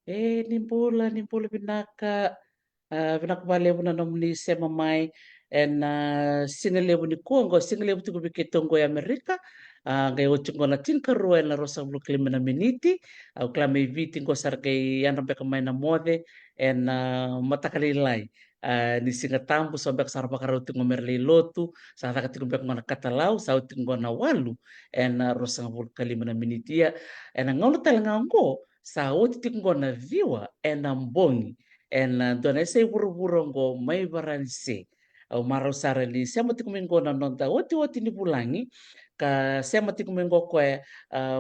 Nimpula binaka. Pinakabalevo na nom ni Sema Mai en singalevo ni Kongo, singalevo tu bikitongo ya Amerika. Ngai ochungo na tinkaru na rosa blu klima na miniti. Au klama viti ngo sargai yan rambe kamay na mode en matakalilay. Ni singa tambu sampai ke sarapa karau tingo merli lotu sa taka tingo bek mana katalau sa tingo na walu en rosa blu klima na miniti ya en ngolo talangango sa oti tingo na viwa en ambongi en dona se buru-buru ngo mai baranse au marau sarali se mati kumengo na nonta oti ni bulangi ka se mati kumengo ko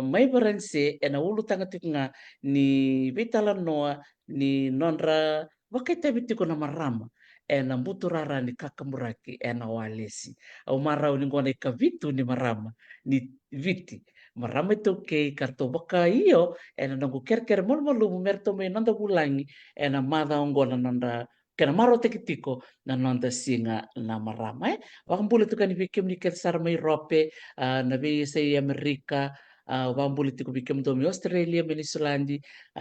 mai baranse en ulu tanga tikunga ni vitala noa ni nonra wakaita bitiko na marama en mbuturara ni kakamuraki en walesi au marau ni ngona ikavitu ni marama ni viti marama itu ke karto baka iyo en nangu ker mol merto me nanda bulangi ena mada ongo na nanda kena maro tekitiko na nanda singa na marama wakambule tu kan bikim ni ker sarmai rope na be sei Amerika wambule tiku bikim domi Australia meni Sulandi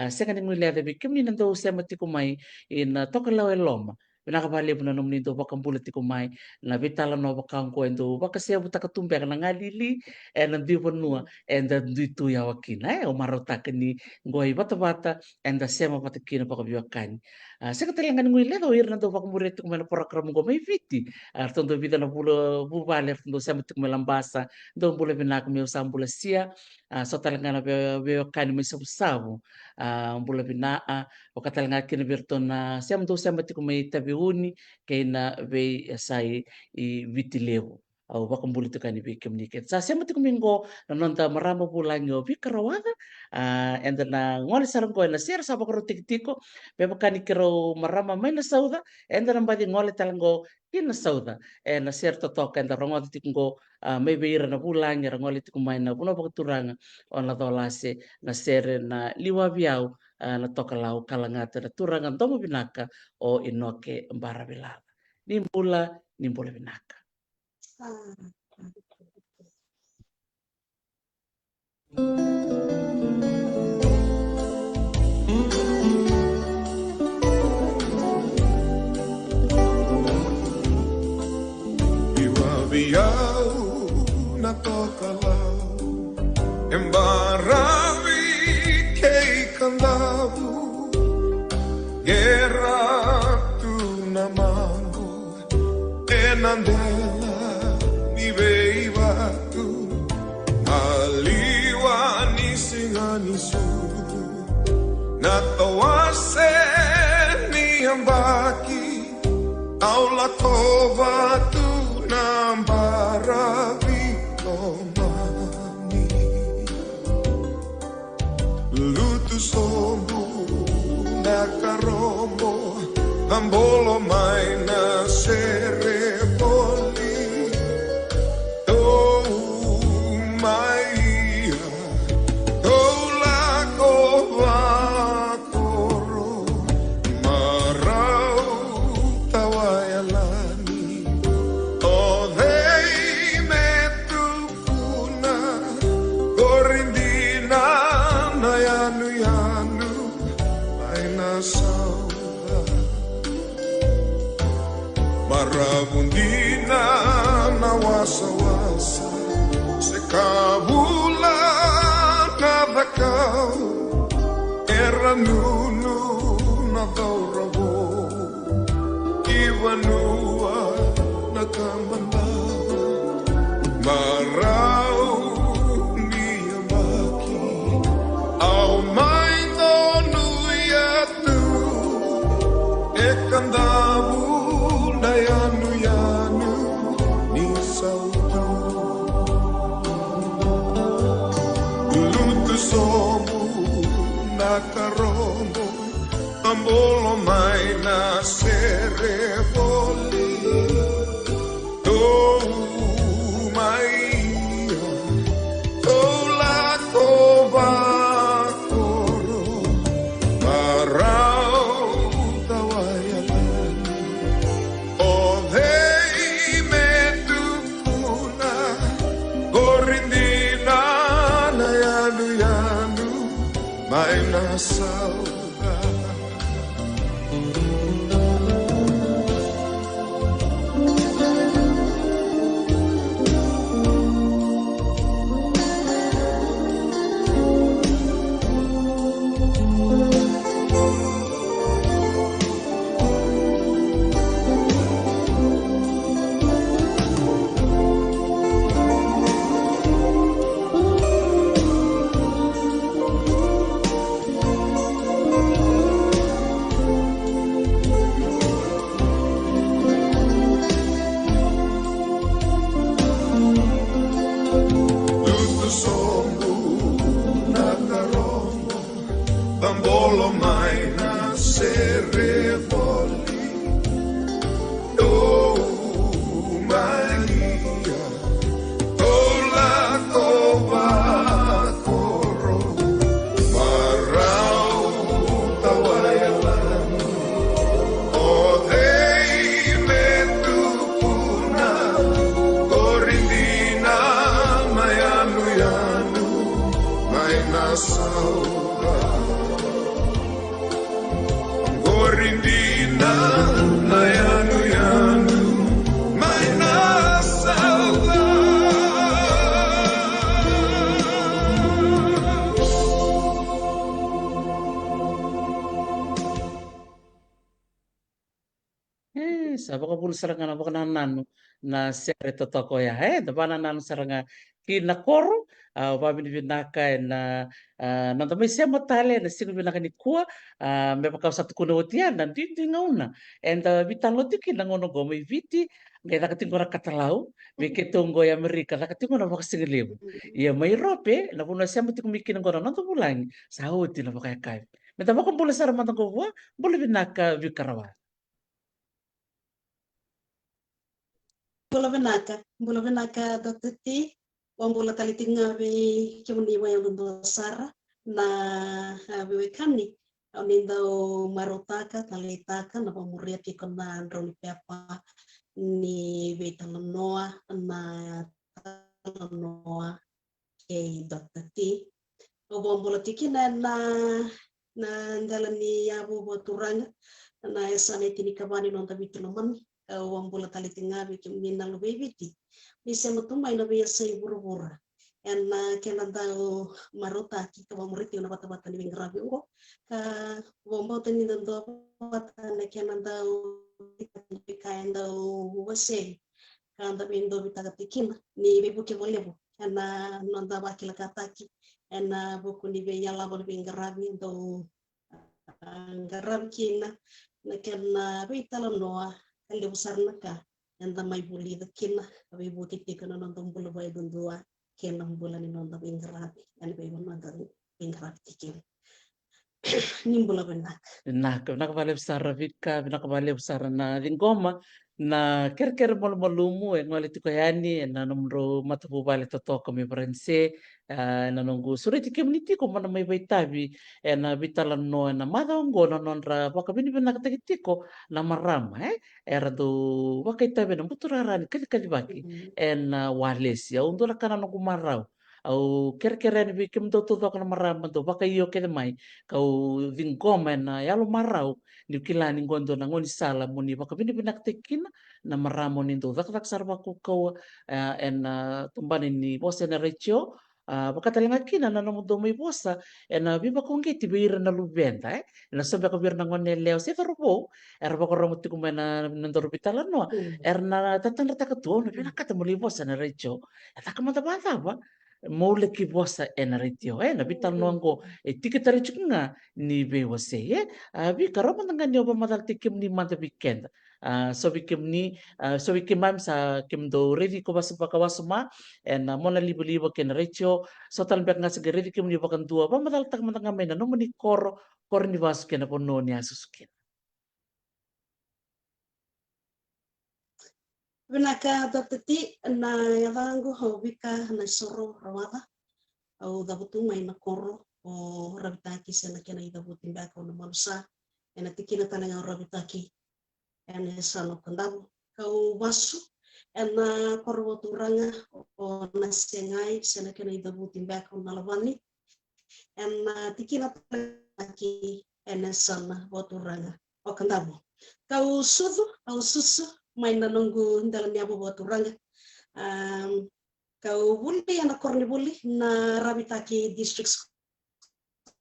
seka ni ngule ada bikim ni nanda usema tiku mai in toka lawe loma pinakabali puna nom ni do wakambule tiku mai na vitala no wakangko endo wakasia butaka tumbe na ngalili ena divanua enda duitu ya wakina o marotaka ni ngoi bata enda sema patakina pakabiwakani. Seka talangan ngui ledo irna do wakamure tu kumela program ngo mai viti. Tondo vida na bula bubale ndo sema tu kumela mbasa ndo bula binak meu sambula sia. So talangan biwakani mai sabu-sabu. Bula binaa o katalangan kina birtona sema do sema tu kumai tabiuni kena be sai I viti lewo. Au wakambuli tu kani bikim niket. Sa sema tu kumingo nanonta marama bulango bikarawanga and na ngoli sarang ko na sir sa bakro tiktiko pe bakani kero marama mai na sauda and na badi ngoli talango kin na sauda and na sir to tok and rongo tikingo mai beira na bulang ya ngoli tiku mai na buno bakturanga on la dolase na sir na liwa biau na tokalau kalangata na turanga tomo binaka o inoke mbara bilala nimbula binaka. Biau na tokalau embarawi kei kandavu gera tu namangu enandela ni beivatu aliwa ni singanisu natawase ni ambaki aula kovatu nambara vitomani lutu sombu nakarombo ambolo mai na serepoli oh maia oh la kovakoro marau tawayalani Marabundina na wasa-wasa sekabula na bakau era nunu na taurabo iwanua na kamandao marau niyamaki au maindo nuyatu ekandabu yanu ni sautu lutu somu nakarombo ambolo mai na serevoli oh maia oh la kovakoro marau Maina sauda Tambolo mai nascere voli. Oh Maria, oh la cova coro, marau tawayalan, oh hey metupuna, corindina mayanu yanu, may nasauda. Corindina mayanu yanu, may nasauda. Saba ka pula saranga na baka nanano na sere totoko ya da bana nano saranga ki na koro babi ni binaka na nanda may siya matale na sino binaka ni kuwa may pakaw sa tukuna otian na dito ngauna and bitalo tiki na ngono go may viti ngay nakatingko na katalau may kitungo ya Amerika nakatingko na baka singilibo iya may rope na puno siya mati kumikin ng gono nanto bulang sa hoti na baka kay may tama kong pula sarama ng kuwa buli binaka bikarawa. Bola benaka Dr. T, wambola talitinga vi kimuni wayo sara na viwekani onindo marotaka talitaka na pamuria kikona ndroni pepa ni vetalanoa na talanoa ke Dr. T. Wambola tikina na ndalani yabu boturanga na esane tinikabani nonta vitulomani wambola talitinga bikin minang bebiti bisa matumay na biya sa iburo-bura and kailan daw marota kita mamuriti na bata-bata ni grabe ko wambo tani nando bata na kailan daw kayan daw wase kan daw indo bitagatikin ni bibu ke volebo and nanda bakila kataki and buku ni biya labon bi grabe daw grabe kina na kailan bitalam noa kali besar naka yang tamai buli dekina tapi buti tikana nonton bulu bay dua kenang bulan ni nonton ingarabi yang bayi nonton ingarabi tikin nimbula benak Nakabalik sa Ravika, nakabalik sa na Lingoma, na ker malumu en wali tu kayani na numro matapu balik toto kami berense na nunggu suri ti community ko mana may baitabi na bitalan no na madongo na nonra baka bini benak tiko na marama era do wakaitabi na muturarani kali baki en wales ya undo la kana no kumaraw au ker-keren bikim do to na marama do baka iyo kede mai kau vingkoma na yalo marau ni kilani gondo na ngoni sala muni baka bini binaktekin na maramo nindo dak sarba ko kau en tumbani ni bosa na recho baka talinga kina na namudo may bosa en biba kongge tibira na lubenta na sabi ka bir na ngoni leo se farubo er baka ramuti kumena nandoro bitalan no er na tatanda takatuo na binakata muli bosa na recho eta kamata bata ba mole ki bosa enaritio na bital nongo tikitari chunga ni be wase bi karo matanga ni oba madal tikim ni manta weekend so bikim ni so bikim mam sa kim do ready ko basa pakawasma en mona libo ken recho so tal bek nga sige ready kim ni bakan dua ba madal tak matanga mena no mani kor ni vas ken po no ni asuskin benaka Dr. T na yavangu hobika na soro rawata au dabutu mai na koro o rabitaki sena kena ida butin bako na manusa ena tikina tananga rabitaki ena sano kandabu kau basu ena koro turanga o nasengai sena kena ida butin bako na lavani ena tikina tanaki ena sana boturanga o kandabu kau sudu au susu main na nunggu dalam yabu boturanga kau buli na korni buli na rabitaki district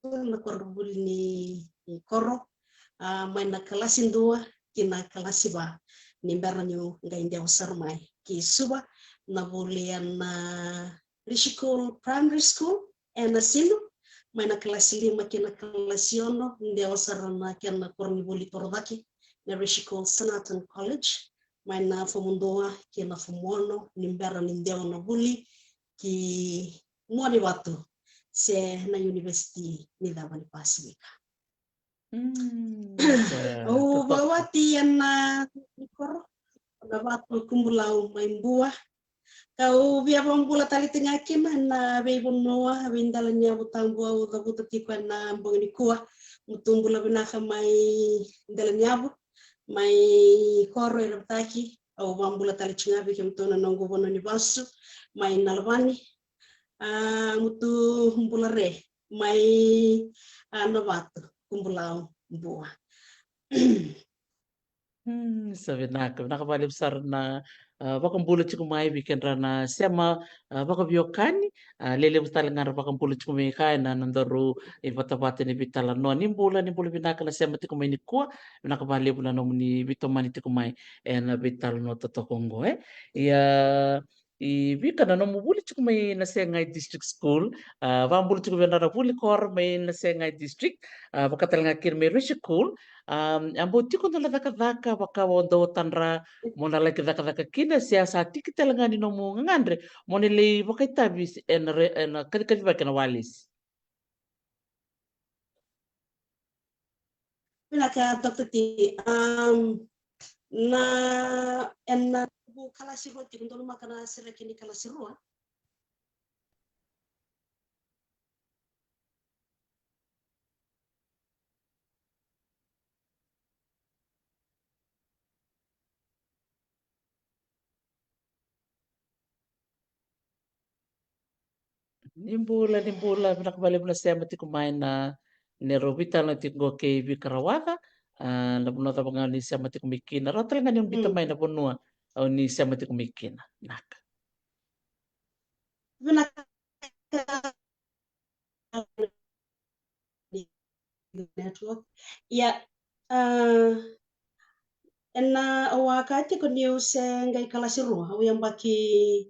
na korni buli ni koro main na kalasin dua kina kalasiba ni baranyo ngai ndia usar mai ki suba na buli na Rishikul Primary School na sinu main na kelas 5 kina kalasiono ndia usar na kina korni buli torodaki na Rishikul Sanatan College main na famundoa kina famono nimbera nindeo na buli ki mwani watu se na university ni Dabani Pasifika Totoo. Bawati yan na nikor na batu kumbulau main buah. Kau biar pembula tali tingakin na bebon noa windalanya butang buah uta buta tikwan na bongni kuah mutumbula binaka mai dalanya bu mai koro ira taki au bambula tali tingabi kemtona nongo bono ni basu mai nalwani mutu mbulare mai novatu kumbulau buah. Sabi nakabali besar na baka bulat ko may weekend rana sema baka biokani lele bustala ngar baka bulat ko may kaya na nandaro ibata-bata ni bitala no ni bula binaka na sema ti ko may ni kuwa nakabali mo na no ni bitomani ti ko may na bitala no totokongo ya bika na no mubulit ko may nasengay district school bambulit ko na rabuli kor may nasengay district baka talaga kirme school ambo tiko na daka baka wondo tanra mona laki daka kina siasa tiki talangani no mo ngandre moni le baka tabis en kadi baka na walis. Pinaka Dr. T, na na bu kalasiru ti ndo makana sira kini kalasiru Nimbula pinakabali mo na siya mati kumain na nerobita na tingo kay Bikarawaka na puno ta mga ni siya mati kumikina rotal nga yung bita may na punua o ni siya mati kumikina naka. pinaka network ya na wakati ko news ngai kalasiru au yang baki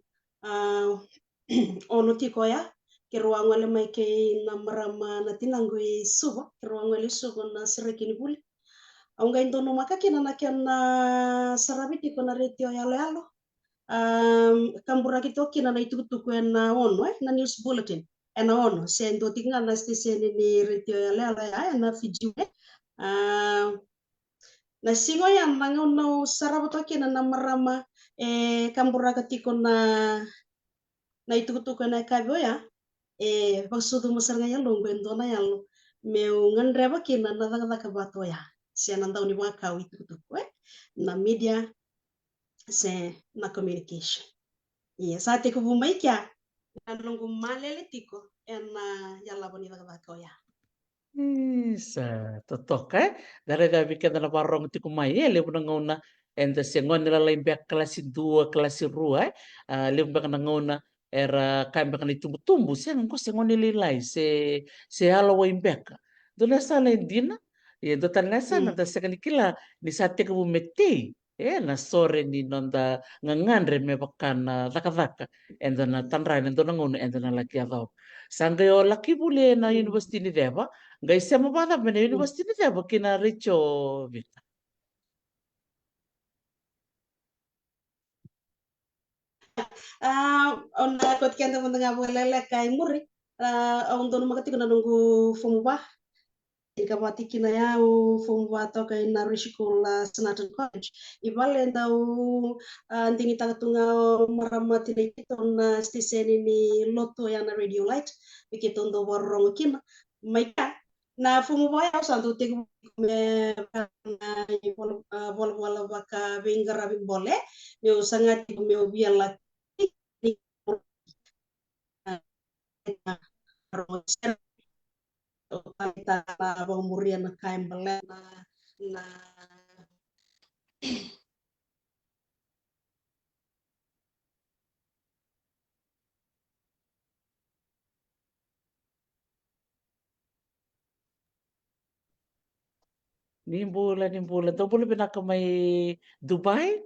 ono tiko ya kiruang wale mai ke na marama na tinangui subo kiruang wale subo na serekini buli au ngai ndono makakina na kiana sarabiti ko na retio yalo yalo kambura kito kina na itukutuku na ono na news bulletin na ono sendo tinga na station ni retio yalo yalo ya na fijiwe na singo yan nang no sarabato kina na marama kambura katiko na itukutuku na kabyo ya pagsudu masar nga yalo ngwendo na yalo meu nganreba kina na daga kabato ya siya nang daw ni wakaw itukutuku na media se na communication iya sa te ko bumay kya nalong malele tiko na yalla boni daga ko ya Sa totoka dari da bikin na parong ti kumai le bu ngona enta sengon nila lain pihak kelas 2 kelas 2 le bu na ngona era kan bakal tumbu sen ko sengon nilai se halo wa imbeka dona sala indina ya do tan nasa na da sekali kila ni sate ko mete na sore ni nonda ngangandre me bakana daka enda na tanra enda na ngona enda na laki adop sangga yo laki bule na university ni deba ngai siamo bata mene university ni deba kina richo vita ona kot kenta mendengar bolele kai muri on dono makati kuna nunggu fomu ba ikapati kina yao fomu ba toka ina rishikula Senator College ibale ndau ndingi tagatunga maramati na ito na station ni loto ya na radio light ikito ndo warong kina maika na fomu ba yao santu tigu me bola baka bingara bole yo sangat me biala kita pemurian kain belet na Nimbula. Do boleh pinaka may Dubai,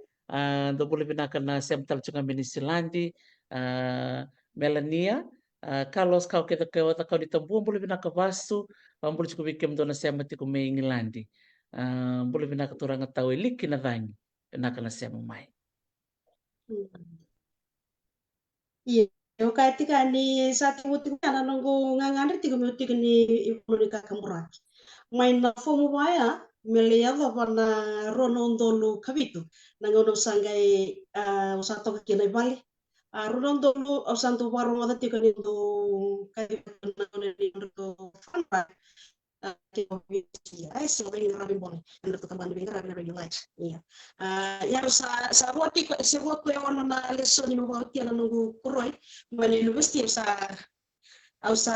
do boleh pinaka na Central Chunga Minisilandi, Melania, Carlos kau kita kewata kau ditambuan boleh pinaka Vasu, boleh cukup bikin do na sema ti may Ingilandi. Boleh pinaka turang tahu ilik kinadangi, pinaka na sema mai. iya wakati kani sati muti kana nongo ngangandri tigo muti kani ipunoni kakamuraki main na fomu baya meliava wana ronondolu kabitu nangono sangai usato kina bali ronondolu usanto waro mata tika nindo kai nangono nindo fana ai selain rabi bone ando to kamando binga rabi rabi light iya ya sa roti ko se roti ko ono na leso ni mo ti na nungu kuroi mani university sa au sa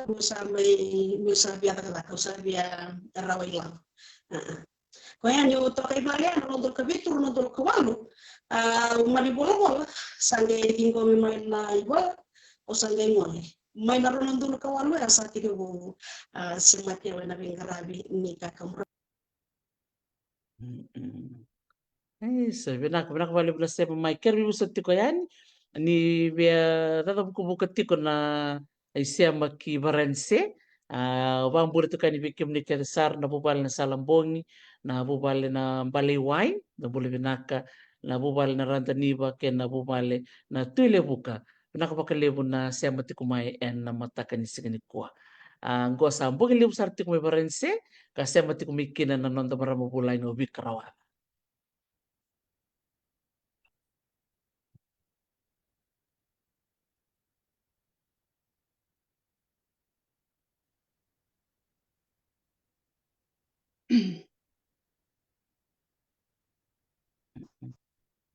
musa biar kala usa biar rawai lang ko yan yo to kay bali ano no ka bitur no to kawalu mani bola bola sange tingko mi main na iba o sange ngone main na ron dulu kawalu ya sa tigo semati na bingarabi ni ka kamra Isa, benak bali bula sepa mai kerbi busa tiko yani ni bia tata buku tiko na isia maki barense bang bura tuka ni bikim ni sar na bubal na salambongi na bubal na balai wine na bule binaka na bubal na ranta niba ke na bubal na tuile buka binaka baka lebu na sia mati kumai en na mataka ni sigani kuah ngua sambongi lebu sar tiko mai barense ka sia mati kumikina na nonton marama bulai no bikarawa.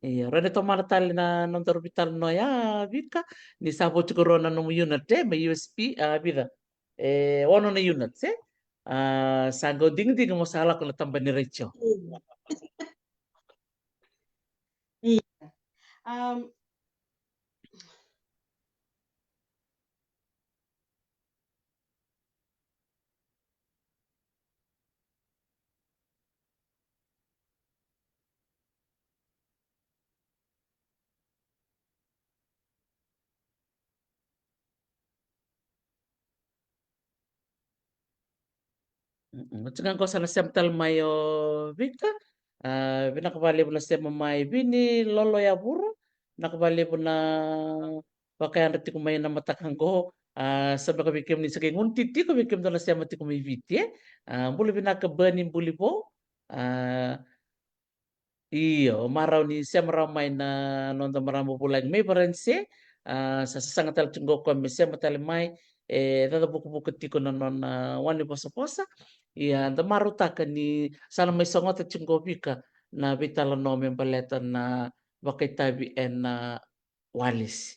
Iya, rene tomar tali na non torbital no ya vika ni sabo corona no unit me USB vida. Ono na unit se. Sango ding ding mo sala ko tambah ni recho. iya um, Macam ko sana semtal mayo vika. Nakabali mo na sema mai bini lolo ya buru. Nakabali mo na pakaian reti ko may na matakang ko. Sabi ko bikim ni sagay nguntiti ko bikim doon na siya mati ko may viti. Buli binakabanin buli po. Iyo, maraw ni siya maramay na nonda maramo bulan may barense sa sasanga tal tunggo ko mi siya matalimay tata buku-buku tiko na non wani posa-posa iya da maruta ka ni sana may songot at tunggo bika na bitala no men baleta na bakay tabi en na walis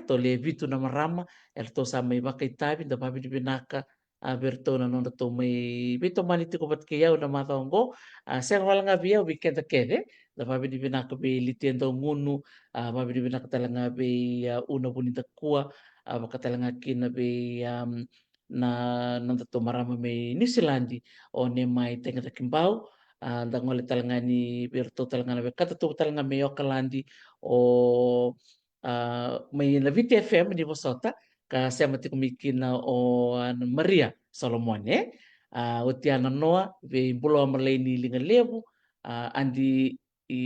to le bitu na marama to sa may bakay tabi da babi di binaka berto na non to may bito maniti ko bat kayaw na matongo sen wala nga biya weekend kede da babi di binaka be litiendo ngunu babi di binaka talanga be una bonita kuwa baka talanga kina be na nanda to marama me New Zealand o ne mai tenga ta kimbau da ngole talanga ni berto talanga na be kata to talanga me yokalandi o may na VTFM ni Bosota ka siya mati kumikina o Maria Solomon utiana noa ve bulo malay ni linga lebu andi i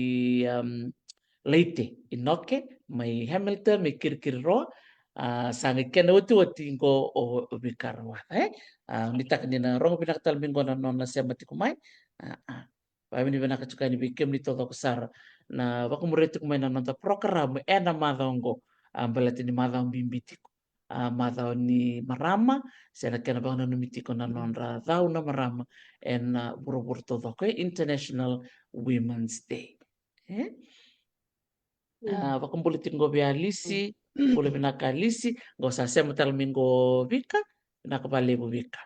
leite inoke may Hamilton may kirkiro sanga kena uti ngo o bikarwa nita kanina rong pinakatal minggo na nona siya mati kumay Pami ni bana kacuka ni bikim ni toto kusar na baku muretu kumay na nonta program ena madongo balati ni madong bimbitiko madao ni marama sena kena bang na numitiko na nonra dau na marama en buru-buru toto ko International Women's Day baku bulitin go bia lisi boleh binaka lisi go sa sema tal minggo vika binaka balebu vika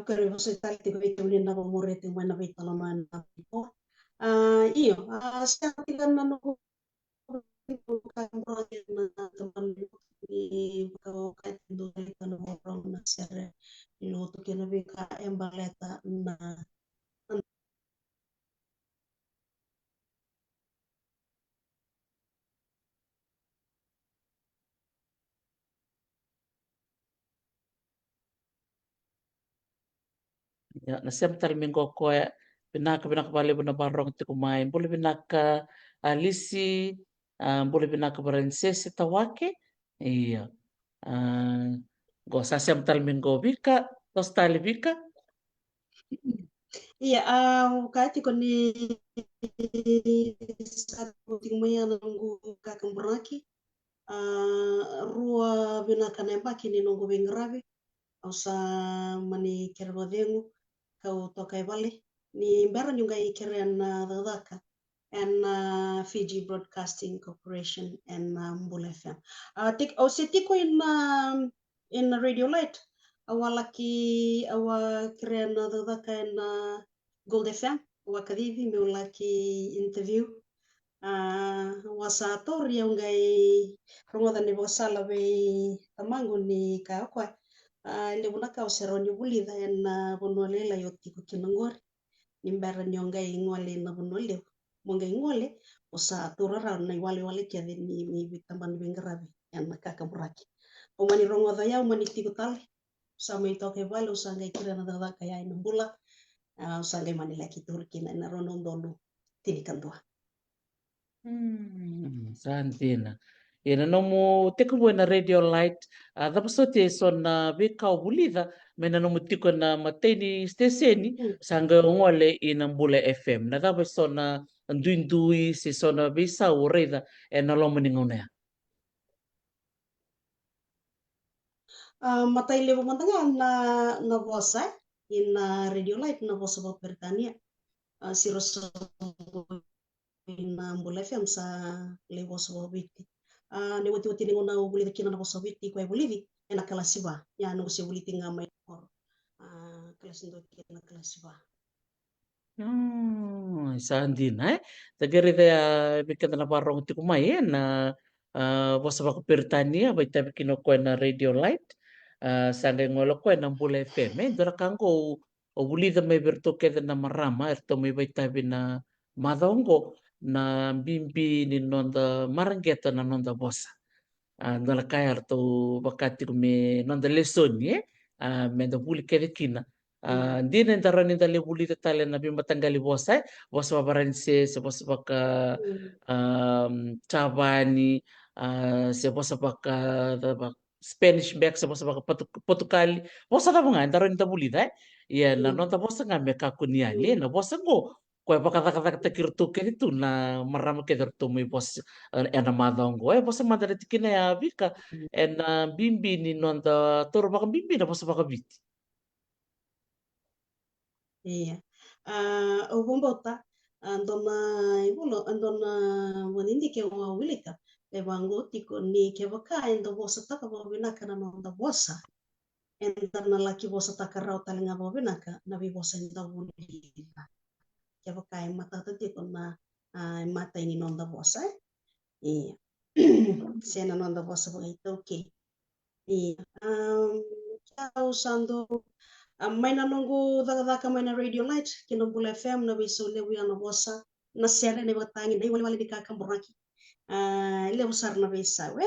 kare você tal te ko ni na mo rete mana vita na mana ko iyo sa tigan na no kalau kayak itu kan orang nasir itu kena bika yang baleta na ya na sema tal minggo ko binaka balebu na barong ti kumain boleh binaka lisi Boleh pinakabaranses tawake. Iya. Go sasem talmingo bika, tostali bika. Iya, wakati koni satu tingmaya nunggu kakang beraki, rua binakan empa kini nunggu bengrabe, ausa mani kerbadengu kau tokai bale, ni baran juga ikiran dadaka, and Fiji Broadcasting Corporation and Mbul FM. Tik tiko in Radio Light, awalaki awa kiran dadaka and Gold FM, wakadivi meulaki interview. Wasator yang gai rungotan ni bosala be tamangu ni kakwa. Ile bunaka useroni buli dan bonole la yotti ko kinangor. Nimbara nyongai ngwale na bonole. Mongai ngwale usa turara na wale kia ni bitamban bingarabe yan nakakaburaki. Umani rongoda ya umani tikutale. Sama itoke vale usangai kira na dada kaya inambula. Usangai manila kiturki na ronondolo tinikantua. Santina. Ina nomu teko na Radio Light. Dapat so te son na bekau bulida. Mena nomu tiko na mateni steseni sanga ngole ina Mbula FM. Na dapat so na ndui si so na bisa ureda e na lomo ningonea. Matai levo mantanga na vosa in Radio Light na vosa ba Britania. Si rosso in Mbula FM sa le vosa ba witi. Ne wati ni ngona ubuli kina na vosa witi kwa bulivi ena kalasiba ya no se buliti ngamai or kelas ndo kina kalasiba. Sandina tagari da bikin na parong ti kumai na vosa ba Britania ba tabi kinoko na Radio Light. Sanga ngolo ko na Mbula FM. Dora kango o bulida may berto keda na marama erto may tabi na madongo na bimbi ni nonda marangeta na nonda bosa. Ndola kaya erto bakati kume nonda lesoni menda buli kede kina. Ndine ndara ninda le bulida tale na bimba tanggali bosa bosa babaranse se bosa baka chavani se bosa baka Spanish back sa bosa baka Portugal bosa na mga ndara ninda bulida ya na nonda bosa nga meka kuniali na bosa ngo kaya kata kirtu kenitu na marama kederto mo bos ena madongo bosa madara tikina ya bika ena bimbi ni nonda toro baka bimbi na bosa baka biti. Iya. Ubumbota andona ibulo andona wanindi ke wa wilika e bango tiko ni ke baka endo bosa taka bobina kana nonda bosa enda na laki bosa taka rau talinga bobina ka na bi bosa enda wulika ke baka mata tiko na mata ini nonda bosa iya sena nonda bosa begitu oke iya kau sando maina nungu daka maina Radio Light kino Mbula FM na biso lewi ana bosa na sere ne batangi dai wali di kaka buraki ile usar na bisa we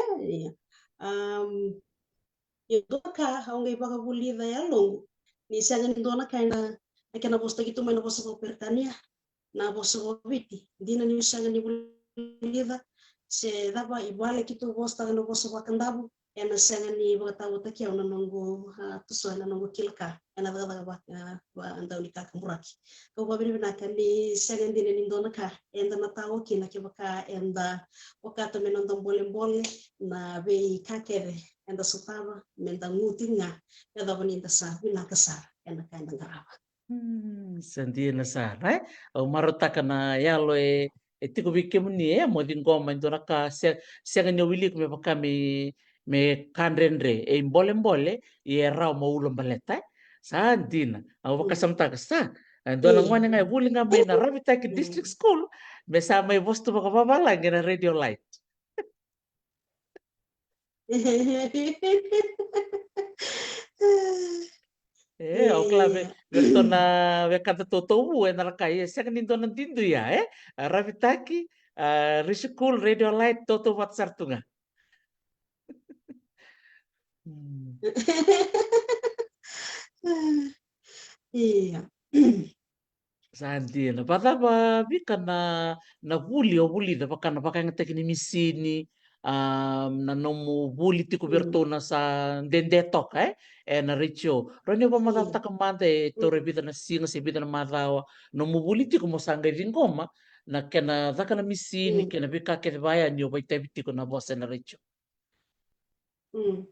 doka aungai baka buli da ya longu ni sanga ni dona kaina akena bosta gitu maina bosa ko pertania na bosa ko biti dina ni sanga ni buli da se daba ibale gitu bosta no bosa bakandabu ena sanga ni bata wata kia una nungu tuso ena nungu kilka ena daga ba andau ni kaka muraki ko ba bini ka ni sanga ndine ni ndona ka enda na tawo kina ke baka enda wakata menonda mbole na be kakere enda sutaba menda ngutinga eda bani nda sa bina kasar ena ka enda ngarawa Sandina sana o marotaka na yalo tiko bike muni mo din goma ndona ka senga nyawili me baka me kandrendre mbole era mo ulo baleta sandina au bakasamta sa ndona ngwane ngai buli ngabe na Rabitaki District School me sama vosto baka babala ngena Radio Light o clave vertona vekata toto na kai senga ndona tindu ya Rabitaki School Radio Light toto watsartunga. Iya. Sandina, patava vika na vuli o vuli da pakana pakanga tekni misini na nomu vuli tiku Mm, vertona sa dende toka na richo. Roni ba mata iya. taka mata tore Mm, vida na singa se vida na mata nomu vuli tiku mo sanga vingoma na kena daka na misini mm, kena vika ke vaya nyo ba itevi tiku na bosa na richo. mm.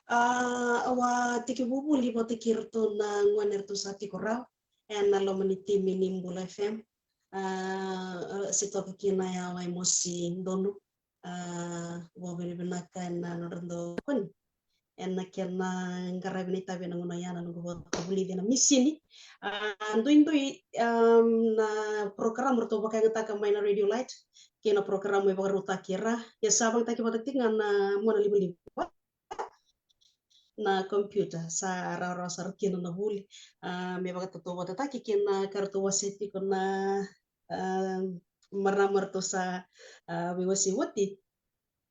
Awa tiki bubuli po tikirto na ngwanerto sa tikorao na lomani timi ni Mbula FM. Sitoka kina ya wa emosi ndono. Wabiri binaka na norendo kun. Na kena ngarabini tabi na nguna yana nungu buli dina misini. Ndui na program rto baka ngataka main radio light. Kena program mo baka ruta kira. Ya sabang taki bata tinga na mwana libu na computer sa rara sar kina na huli me baka toto wata taki kina kartu wasiti kona maramar to sa wiwasi wati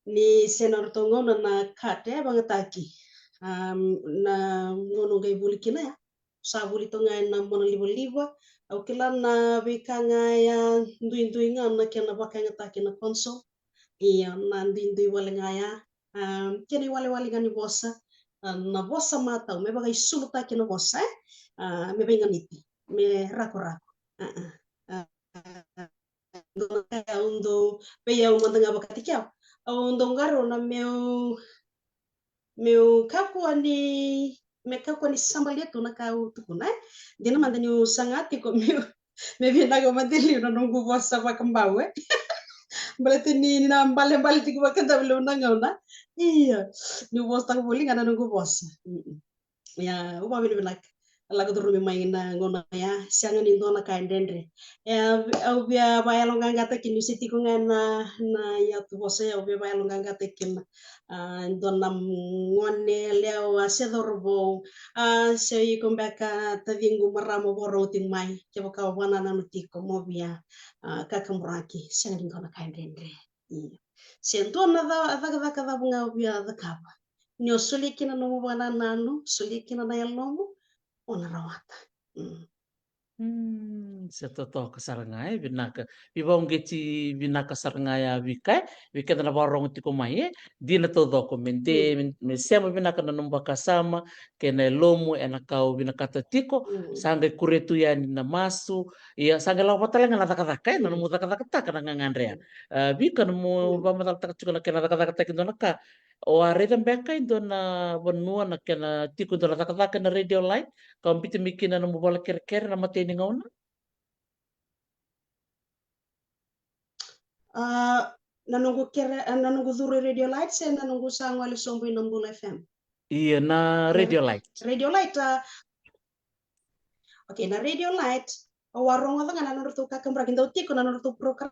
ni senar to ngona na kate bang taki na ngono gai buli kina ya sa buli to ngai na mona libo au kila na bikanga ya ndui ngana kena baka ngataki na console iya na ndui wale ngaya kene wale ngani bosa na bosa mata me bagai suluta kina bosa me bagai nganiti me rako undo pe ya umanda ngaba katikya undo ngaro na meu kaku ani me kaku ani sambal yetu na kau tukuna dina manda ni sangati ko me vinaga madili na nungu bosa pa kambau berarti ni na bale tiku bakanda belum na iya ni bos tak boleh ngana nunggu bos ya upa bini benak lagu turu main na ngona ya siangan indo na kain dendre ya au bia baya longa ngata kin siti ko ngana na ya tu bos ya bia baya longa ngata kin indo na ngone leo asedorbo se yi kombaka tavingu maramo boro ting mai ke baka wana na nutiko mo bia kakamuraki siangan indo na kain dendre iya sento na da bunga bia da kaba nyo sulikina no wana nanu sulikina na yalnomu ona rawata Se toto kasarangai binaka bibong geti binaka sarangaya bikai bika na barong ti kumai di na todo komente mm, me sema binaka na numba kasama kena lomu ena kau binaka tatiko mm, sanga kuretu ya ni na masu ya sanga lawa patala ngana taka taka na mm, numu taka taka taka na ngandrea mm, bika na mu mm. ba matal taka chuka na kena taka taka taka naka o areda beka indo na bonua na kena tiko indo na taka taka na radio light kau piti mikina na mu bola kere na mateni ngauna. Ah, nanunggu dhuru radio light se nanunggu sangwali sombo inambula FM Iya na ya Radio Light. radio light okay na radio light warong wata ngana nurtu kakembra kinta utiko na nurtu program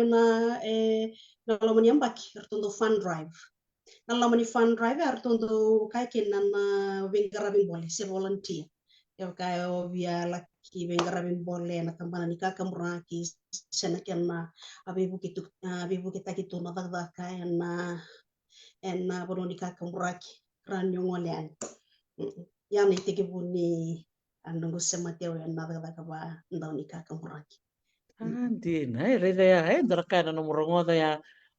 na na lomani ambaki artundo fun drive na lomani fun drive artundo kaikin na vingarabing bole se volunteer ya kaya via laki vingarabing bole na kambana ni kakembra ki sena kena abibu kita kitu na dagdaka na bono ni kakembra ki ranyo ngolean yani tiki buni andungu semateo ya dagdaka ba ndau ni kakembra ki Andi na reda ya daraka na nomoro ngoda ya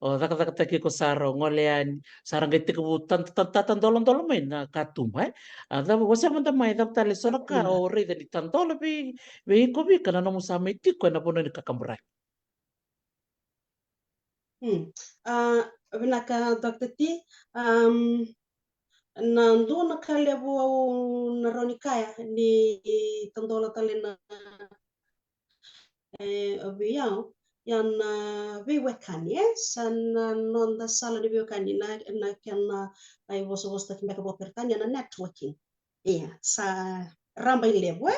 o daka daka taki ko saro ngolean sarang gete ko tan dolon dolon mai na katum ada wasa manda mai da tale sona ka iya o reda di tan dolon be ko bi kana no musame tiko na bono ni kakambra. Vinaka Dr. T, nandu na kalebu au na ronikaya ni tandola tale na biyao yan viwekani san nonda sala ni viwekani na kana ay boso bosta kimbeka bo pertanya na networking iya sa ramba ilebu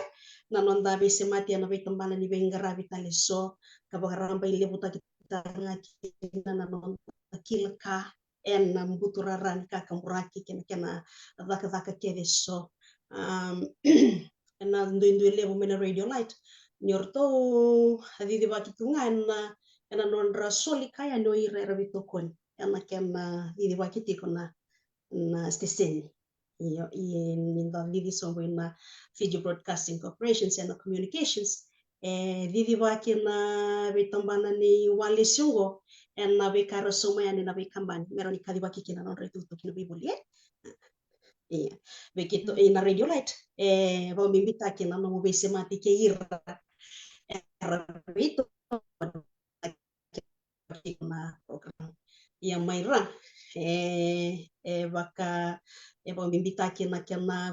na nonda bese mati na vitambana ni bengara vitale so kabaka ramba ilebu ta kita ngaki na nonda kilka en na mbutura ran ka kamuraki kena vaka kede so na ndu lebu mena radio light nyorto hadithi wakitunga ena nondra soli kaya no irera vitokoni ena kena hadithi wakitiko na steseni iyo ninda hadithi songo ina Fiji Broadcasting Corporation ena communications vivi vakina vitambana ni wale sungo na vikara soma yani na vikambani meroni kadi wakikina non retu kina bibuli iya begitu na radio light vau mimbita kina no bese mati ke ira itu na program yang maira baka vau mimbita kina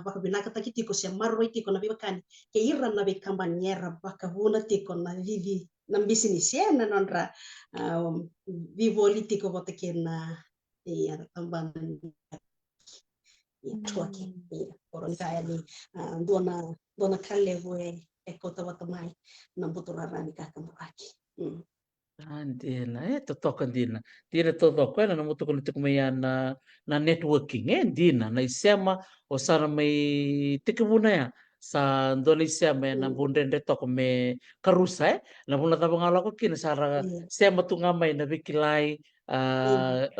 baka binaka takitiko se marro itiko na bibakani ke ira na vikambani era baka vuna tiko na vivi nam business ya na nonra vivo litiko vote kena iya tambahan truaki orang kaya ni dona kale we kota watamai na buturara ni kakamuraki Andina, totoka ndina. Tira totoka na namuto ko nito na networking ndina na isema osana may tikibuna ya sa ndona isema na bundende toko me karusa na bunda tabang ala ko kina sara sema tunga may na bikilay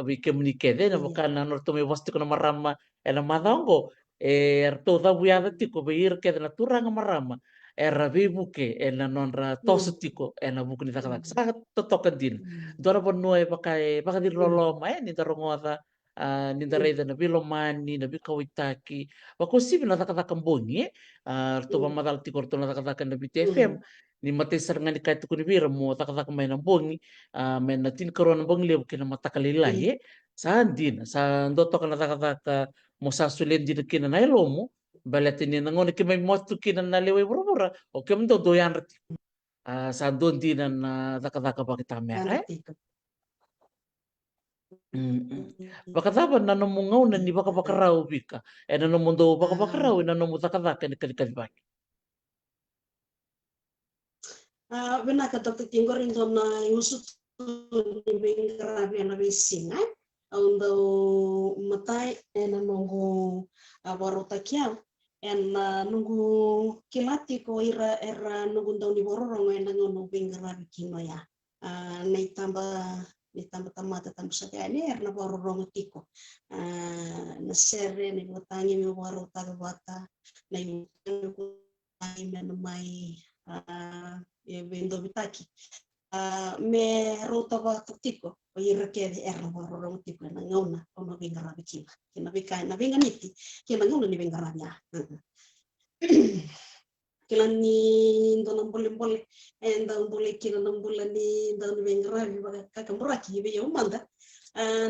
bikemnikede na bukana norto may wasti ko na marama na madongo erto dabuyada tiko beir kede na turanga marama era vibuke na nonra tosutiko na buku ni takatak sa totokan din dora bonnoy baka dir lolo mai ni darongoda ni dareda na bilomani na bikawitaki bako sibi na takatak bongi to pamadal tiko to na takatak na BTFM ni mate sarngan ni kaitu kuni bira mo takatak mai na bongi mai na tin karon bongi lebu kina matakalilai sa din sa ndoto na takatak mo sasulen din kina na ilomo balatini nangoni kimay motu kina na lewe burubura o kim do doyan rati sa don dinan na daka bakita mera baka dapat na namungaw na ni baka bakaraw bika na namundo baka bakaraw na namu daka ni kalikali Benaka Dr. Tingor indona yusut ni bengrabe na besinga ando matai na nongo warota kiam nunggu kilati ko era nunggu daun di borong na ngono bengrabe kino ya nei tambah tamata tambah saja ini erna borong tiko na sere ni botangi mi warota bata na mai vendo bitaki me rota va tiko o ira ke erna borong tiko na ngona ono bengrabe kina bika na benga niti kina ngona ni bengrabe ya kila ni ndo nambole enda mbole kila nambole ni ndo ni bengrabe baga kakamuraki be yo manda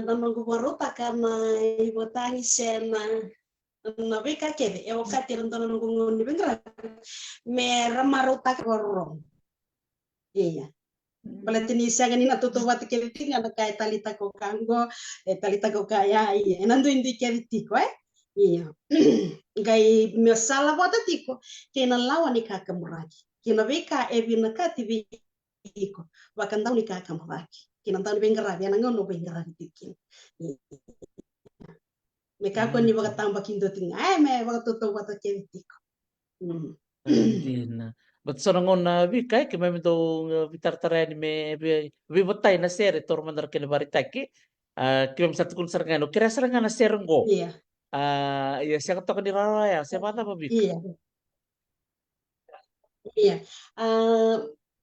ndo mangu warota kana ibotangi sena na bika kede e wakati ndo nangu ni bengrabe me ramarota korong iya Balatini siya ganina tutuwati keviti nga kay talita ko kango talita ko kaya iya nando hindi keviti ko iya gay mesala bota tiko kena lawa ni kakamuraki kena beka evina kati biko wakanda ni kakamuraki kena tao ni bengarabi ana ngono bengarabi tikin meka ko ni wakatamba kindo tinga me wakatutuwata keviti ko Dina. But sorangon na bika ke may do vitartarani me bibotay na sere tor mandar ke baritaki kim satu kun sarangano kira sarangana serenggo iya ya siya to ni raya siya mata babik iya iya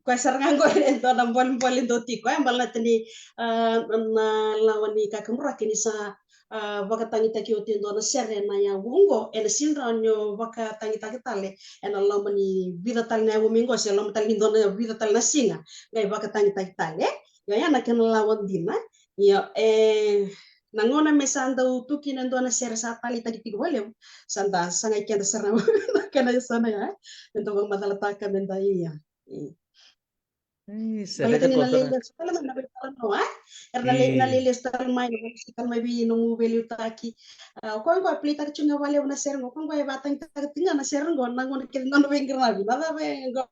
kuasar nganggo ento nam bolin do tiko mbal natni na lawani kakamura kini sa baka tangi taki o tendo na sere na ya wungo ena sinra nyo baka tangi taki tale ena lomani vida tale na wumingo se lom tale ndo na vida tale na singa ngai baka tangi taki tale ya na ken lawan dina ya nangona mesanda utuki ndo na sere sa tali taki tiko wale sanda sangai kenda serna kana sana ya ndo bang madalataka menda iya Balita ni nalilis pala man nabi pala no nalilis tal mai tal mai bi no beli utaki ko ko plita chunga wale una sergo ko ko batang tinga na sergo nangon ke non vengra bi nada be go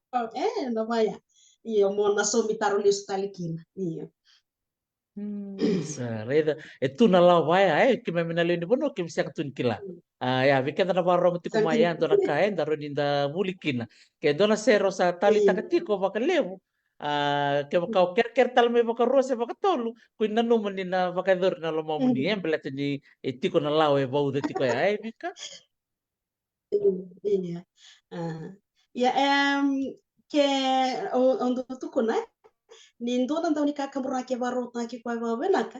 no vaya iyo mo na so mitaro lis talikin iyo Sareda itu nala waya que me minalini bono que bisa katun kila ya vi kada na barong ti kumaya dona kaen daro ninda bulikina que dona sero sa tali takatiko baka lewu que baka ker tal me baka rose baka tolu kuin nanu manina baka dor na lomo muni belat ni etiko na lawe bau de tiko ya vika iya ya ke ondo tukuna ni ndo na ni kakamura ke barot na ke kwa babenaka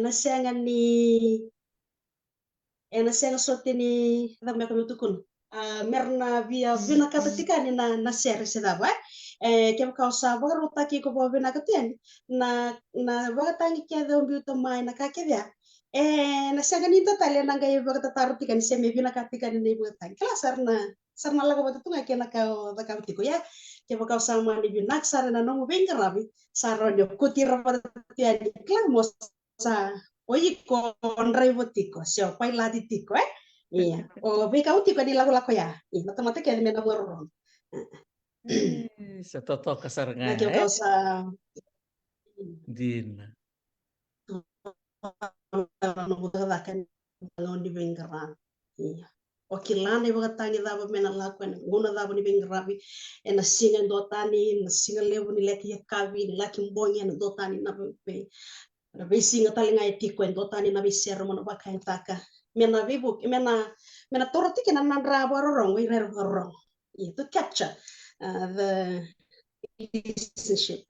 nasianga ni nasianga sote ni dhamma kami tukun merna via vina kapatika ni na share se dava ke ka sa barot ta ke ko babenaka ten na batangi ke do mbi to mai na ka ke dia nasianga ni totale na ngai bagata tika ni seme vina katika ni batangi kala sarna laga batutunga ke na ka bakatiko ya ke bakau sama ni binak sara na no bengarabi sara nyo kutira tiani klamo sa oyi konrai botiko sio pai lati tiko iya o be kau tiko di lagu ya iya mata ke mena morong Sa totoo na kasaranga ke kau sa Dina. no muda kan ngon di bengarabi iya o kilane baga tangi daba mena lakwen ngona daba ni bengarabi na singa dotani na singa lebu ni leki kavi ni laki mbonye na dotani na be na be singa talinga e tiko en dotani na be sermo na baka taka mena vibu mena toroti ke na nandra bororong we rer bororong itu capture the relationship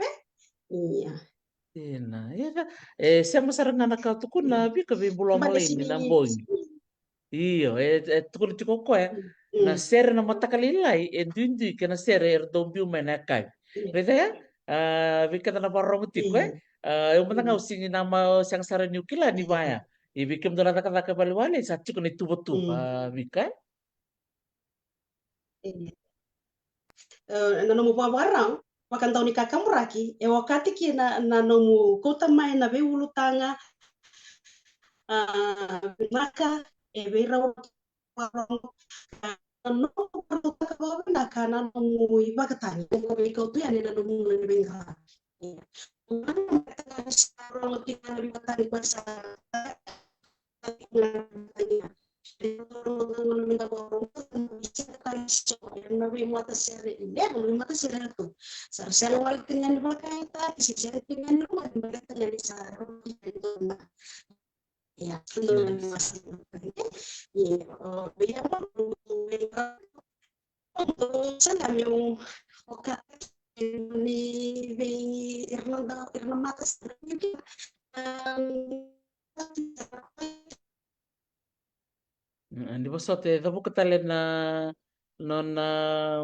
iya Dina. Iya, siamo sarangana ka tukuna vika vimbula sebagai malini sini na bongi. Iyo, tukuna tiko koe na sere na matakalilai e dundi ke na sere dombiu mena kai. Rita ya, vika na barong tiko eu matanga usingi nama sang sara nyukila ni baya. Ibikim dona taka baliwale sa tiko ni tubo vika. na nomu babarang wakan tau ni kakamuraki wakati ki na nomu kota mai na be ulutanga maka be rawa no perlu ka na kana nomu ibakatani ko be ko tu yani na nomu le benga Sarong tinggal di batang bahasa ya Yes. sana yung oka ni Irlanda matas Di ba sote dabu katale na non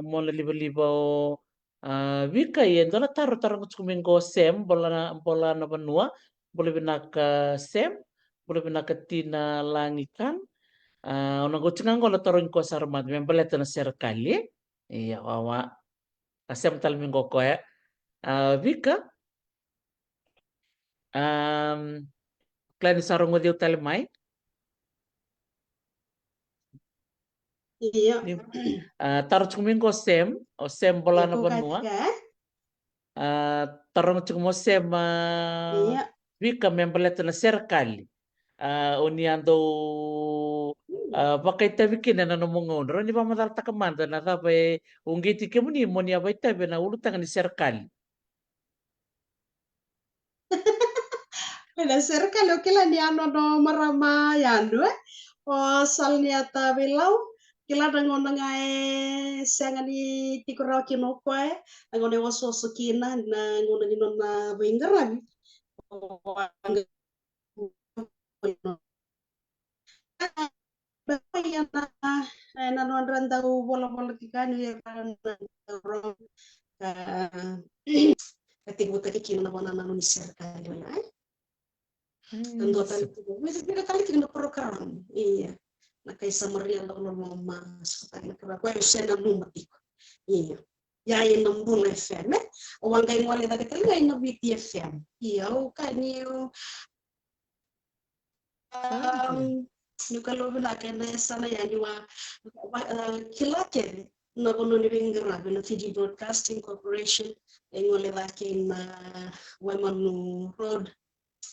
mona liba o vika ye dona taru ngutskumingo sem bola na banua boleh binaka sem boleh binaka tina langikan ona gotsingango na taron ko sarmat membeleta na serkali iya wawa kasem talmingo ko ya vika klani sarungo diu talemai iya taruh kumingo sem o sem bola na ko banua kaka tarong mo sem iya vika membeleta na serkali oni ando pakai tabi kina na nomongon ro ni ba madal takamanda na tabe ungiti kemuni moni abai tabe na ulutang ni serkali. Eda serikali okila ni ano no marama yandu o sal ni ata bilau kila dango ngai sangani tikura kino koe dango ne waso sukina na ngono ni na bingara na non randau bola kikani ron katibu kini na wana na ni serikali Tentu tadi beda kali kita program iya na kay Samaria daw na mas katay na kaya ko siya na numati iya ya yung nambula FM o ang kay mo na kay ngay na BT FM iya o kanyo yung kalobi na kay na sana yan yung kilake na kuno ni Bingara na TG Broadcasting Corporation ay wala na kay na Waimanu Road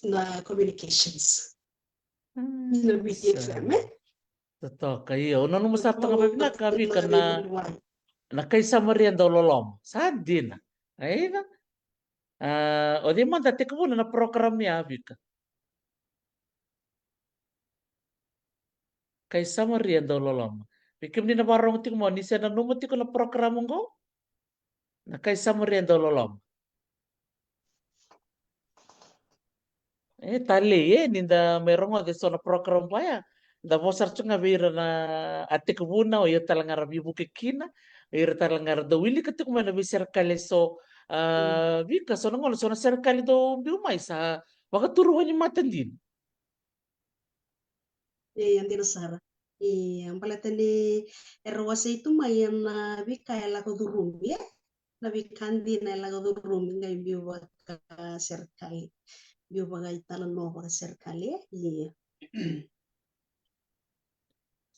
na communications. Na BTFM. Totoo kayo. Ono mo sa tanga babi na kabi ka na kay Samaria daw lolom. Sadi na. Ay na. O di man dati ko na program niya abi ka. Kay Samaria daw lolom. Bikim ni na barong ting mo ni sa na numati ko na program ko. Nakai samuriendo lolom. Tali ninda merongo de sona program paya. Da vosar chunga vira na atik buna o yo talangara bibu kekina. Ira talangara do wili ketuk mana bi serkali so vika sona ngono sona serkali do biu mai sa waka turu wani matandin. Yang tidak sara. Yang palatani erwasa itu mayan na bika ela kudurum ya. Na bikandi na ela kudurum ngai biu baka serkali. Biu baka italan no baka serkali ya. Iya.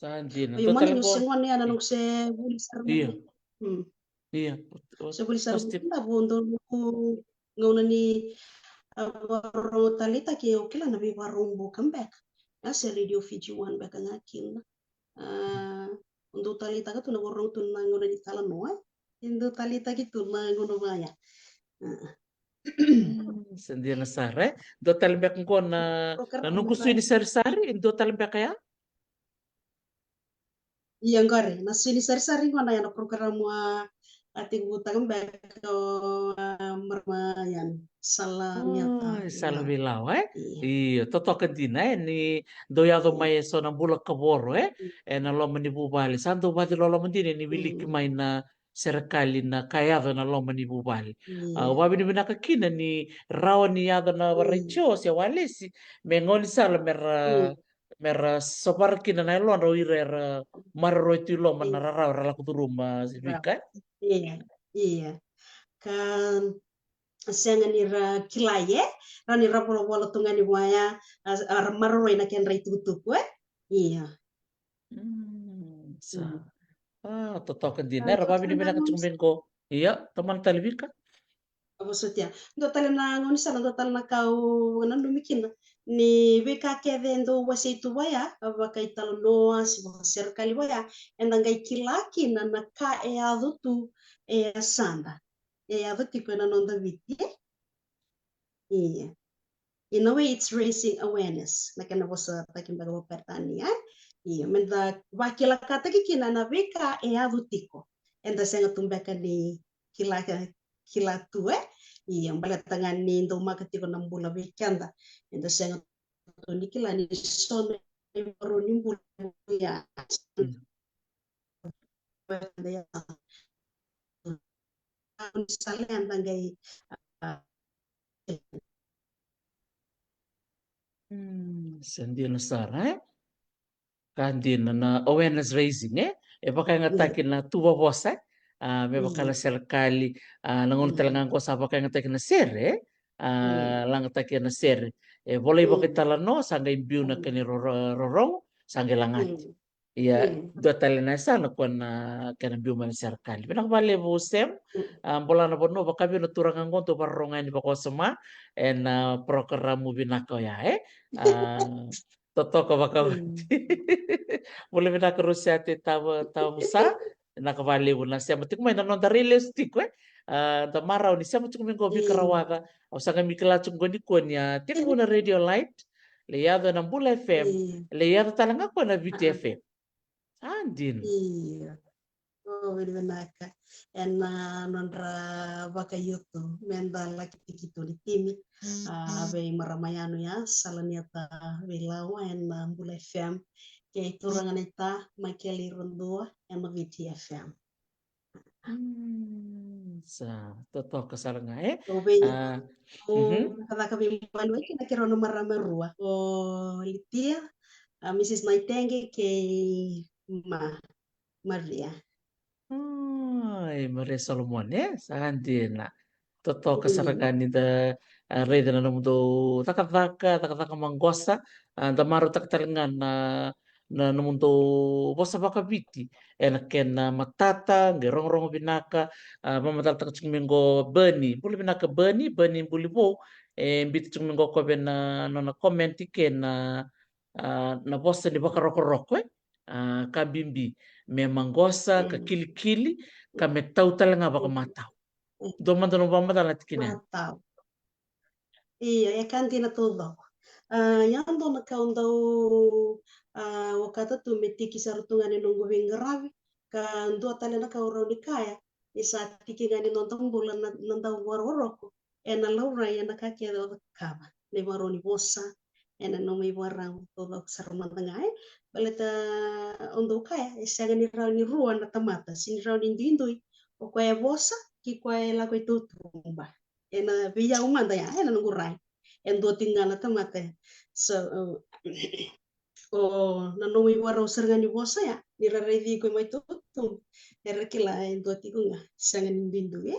Sandin. Ayo Do mana talang yung ko. sengwan ya nanong se buli sarmo. Iya, Hmm. iya. Se buli sarmo Positif. na bundo ngona ni warung talita ki okila na bi warung bu kambek. Ya se radio Fiji One baka ngakin. Untuk talita ka tu na warung tu na ngona ni talan no. Indo talita gitu na ngono maya. Sandin na sare. Do talambek ko na Program nunggu suini sari-sari. Do talambek kaya. iya ngare na sini sari-sari ngona ya na program wa ating butang baka mermayan salah nyata Salah bilang. bilau Iya. Iya, totokan din ni doyado Iya. may so ng bulak kaboro na loma ni bubali. Santo bati lolo man din ni wiliki may na serikali na kayado na loma ni bubali. Iya. Wabi ni binakakina ni rawa ni yado na Iya. warechos ya walesi. Mengoni sala mera sopar kina na ilon rawi rera marro itu loma na raraw rala kuturuma sibika. Iya. Iya. Kan siangan ira kilaye rani rapolo polo tungani waya marro ina ken rai tutup iya. Sa totokan din. Kan Rabi ni binakachungin ko. Iya, teman talibika. maksudnya ndo tala na ngoni sana ndo tala na kau nandu mikina ni beka keve ndo wasitu waya abaka italo noa si serikali waya enda ngai kilaki na ka e adutu e sanda e aduti ko na nonda viti iya. In a way, it's raising awareness. Na kana bosa takin baga pertania. Iya, menda wakila kata kina na beka e adutiko. Enda senga tumbeka ni kila tue. Iya, mbala tangan ni ndo makatiko na mbula bekanda. Enda senga ni kila ni sone baru ni mbula ya. Misalnya anda Sendiri Sara, kandin na awareness raising baka nga takin na tuwa bosa may baka na serikali nangun talangan ko sa baka nga takin na sere lang takin na sere boleh baka talano sangga imbiu na kani rorong sangga langat iya dua tali na isa na kuan na kana biu man serikali pinak bale busem bola na bono baka biu na turangan ko to parongan di bako sama program mo binako ya Toto ka baka boleh mina Rusia ti tahu sa nakabali mo na siya matik may nanon da realistic da maraw ni siya matik may gobi karawaka o sa kami kilachong goni ko niya tik mo na radio light leyado ng Bula FM leyado talaga ko na VTFM andin iya. Oh, benar-benar ena nondra baka yuto menda laki tikito di timi be maramayano ya salaniata be lawa ena Bula FM ke turangan ita makeli rundua ena VTFM. Sa totoo kasar nga Kata kami malu kita kira nomor merua. Litia, Mrs. Naitenge ke Maria. Ay, Maria Solomon saan din na. Totoo kasaragan ni da reda na naman do takataka manggosa da maro takatalangan na naman do bosa baka biti ken na matata gerong binaka mamatal tak minggo bani buli binaka bani buli bo biti minggo ko ben na comment ken na bosa ni baka roko kabimbi memang gosa ka kili kami tahu talanga baka matau Doman tanong pa madalat kina. Matau. Iya, ya kan tina todo. Yang do nakaundo wakata tu meti kisar tungane nunggu bingarawi kan do tale na kauro ni kaya Isa tikingani nonton bulan nanda waroroko. Ena laura yana kake do kaba. Ne waroni bossa. Ena no mi warang todo sarmantangai. Baleta ondo kaya isagani rauni ruan na tamata. Sini rauni dindui. O kaya bossa ki kaya lago itu tumba. Ena via umanda ya ena ngurai. Endo tingana tamata. So o nanoi waro serngani bossa ya. Nirarevi ko mai tutum. Era kila endo tikunga sangan bindu ya.